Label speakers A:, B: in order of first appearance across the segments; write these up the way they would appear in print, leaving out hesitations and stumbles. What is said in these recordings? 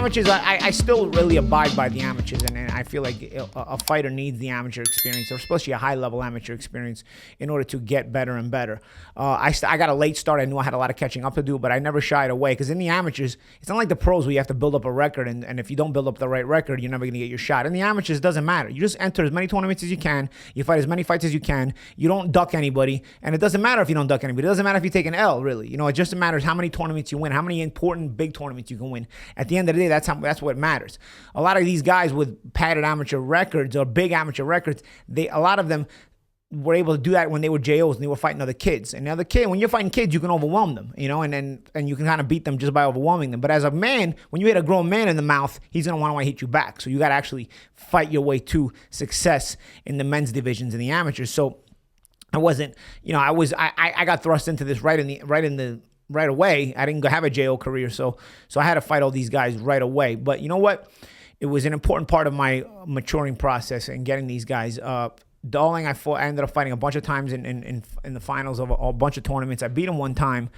A: amateurs, I still really abide by the amateurs, and I feel like a fighter needs the amateur experience, or especially a high-level amateur experience, in order to get better and better. I got a late start. I knew I had a lot of catching up to do, but I never shied away, because in the amateurs, it's not like the pros where you have to build up a record, and if you don't build up the right record, you're never going to get your shot. In the amateurs, it doesn't matter. You just enter as many tournaments as you can. You fight as many fights as you can. You don't duck anybody, and it doesn't matter if you don't duck anybody. It doesn't matter if you take an L, really. It just matters how many tournaments you win, how many important big tournaments you can win. At the end of the day, that's what matters. A lot of these guys with padded amateur records or big amateur records, a lot of them were able to do that when they were JOs and they were fighting other kids. And the other kid, when you're fighting kids, you can overwhelm them, and you can kind of beat them just by overwhelming them. But as a man, when you hit a grown man in the mouth, he's gonna want to hit you back. So you got to actually fight your way to success in the men's divisions and the amateurs. So I wasn't, I got thrust into this right away. I didn't have a JO career, so I had to fight all these guys right away. But you know what? It was an important part of my maturing process and getting these guys. Darling, I ended up fighting a bunch of times in the finals of a bunch of tournaments. I beat him one time,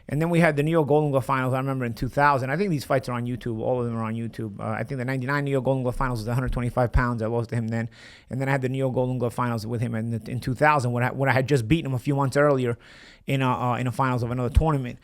A: and then we had the New York Golden Glove finals. I remember in 2000. I think these fights are on YouTube. All of them are on YouTube. I think the '99 New York Golden Glove finals was 125 pounds. I lost to him then, and then I had the New York Golden Glove finals with him in 2000 when I had just beaten him a few months earlier in a finals of another tournament.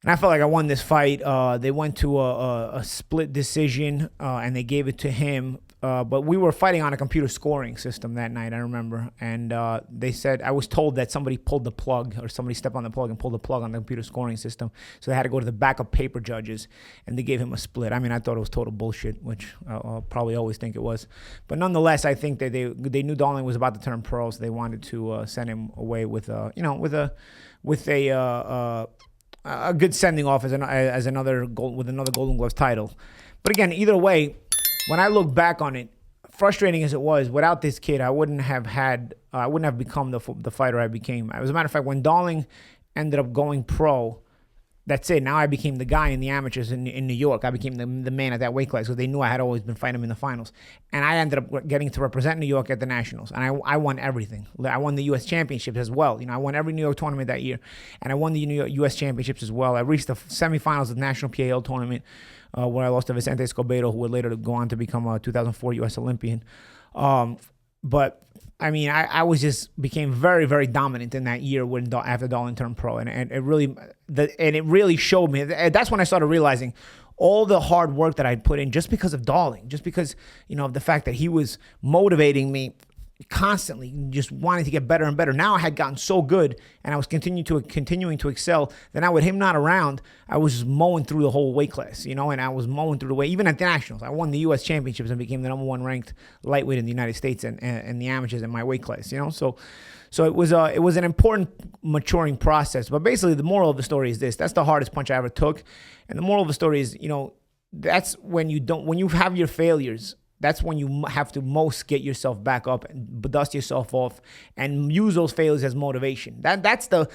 A: And I felt like I won this fight. They went to a split decision, and they gave it to him. But we were fighting on a computer scoring system that night, I remember. And they said, I was told that somebody pulled the plug, or somebody stepped on the plug and pulled the plug on the computer scoring system. So they had to go to the backup paper judges, and they gave him a split. I mean, I thought it was total bullshit, which I'll probably always think it was. But nonetheless, I think that they knew Darling was about to turn pro, so they wanted to send him away with a good sending off with another Golden Gloves title. But again, either way, when I look back on it, frustrating as it was, without this kid, I wouldn't have become the fighter I became. As a matter of fact, when Darling ended up going pro, that's it. Now I became the guy in the amateurs in New York. I became the man at that weight class, so they knew I had always been fighting him in the finals. And I ended up getting to represent New York at the Nationals. And I won everything. I won the U.S. Championships as well. I won every New York tournament that year. And I won the New York U.S. Championships as well. I reached the semifinals of the National PAL tournament, where I lost to Vicente Escobedo, who would later go on to become a 2004 U.S. Olympian. But I mean, I became very, very dominant in that year after Darling turned pro, and it really showed me. That's when I started realizing all the hard work that I'd put in just because of Darling, just because of the fact that he was motivating me constantly, just wanting to get better and better. Now I had gotten so good, and I was continuing to excel. That now with him not around, I was just mowing through the whole weight class, and I was mowing through the weight. Even at the Nationals, I won the U.S. Championships and became the #1 ranked lightweight in the United States and the amateurs in my weight class. So it was an important maturing process. But basically, the moral of the story is this: that's the hardest punch I ever took, and the moral of the story is, that's when you have your failures. That's when you have to most get yourself back up and dust yourself off and use those failures as motivation. That's the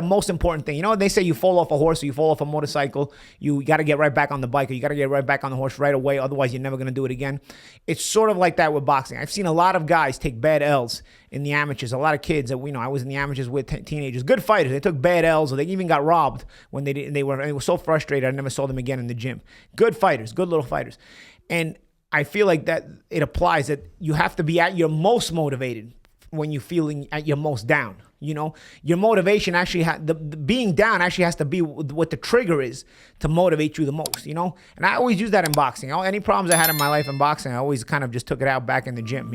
A: most important thing. They say you fall off a horse or you fall off a motorcycle, you got to get right back on the bike, or you got to get right back on the horse right away. Otherwise, you're never going to do it again. It's sort of like that with boxing. I've seen a lot of guys take bad L's in the amateurs. A lot of kids that I was in the amateurs with, teenagers, good fighters. They took bad L's, or they even got robbed when they were so frustrated. I never saw them again in the gym. Good fighters, good little fighters, and I feel like that it applies that you have to be at your most motivated when you're feeling at your most down. Your motivation actually the being down actually has to be what the trigger is to motivate you the most. And I always use that in boxing. Any problems I had in my life in boxing, I always kind of just took it out back in the gym.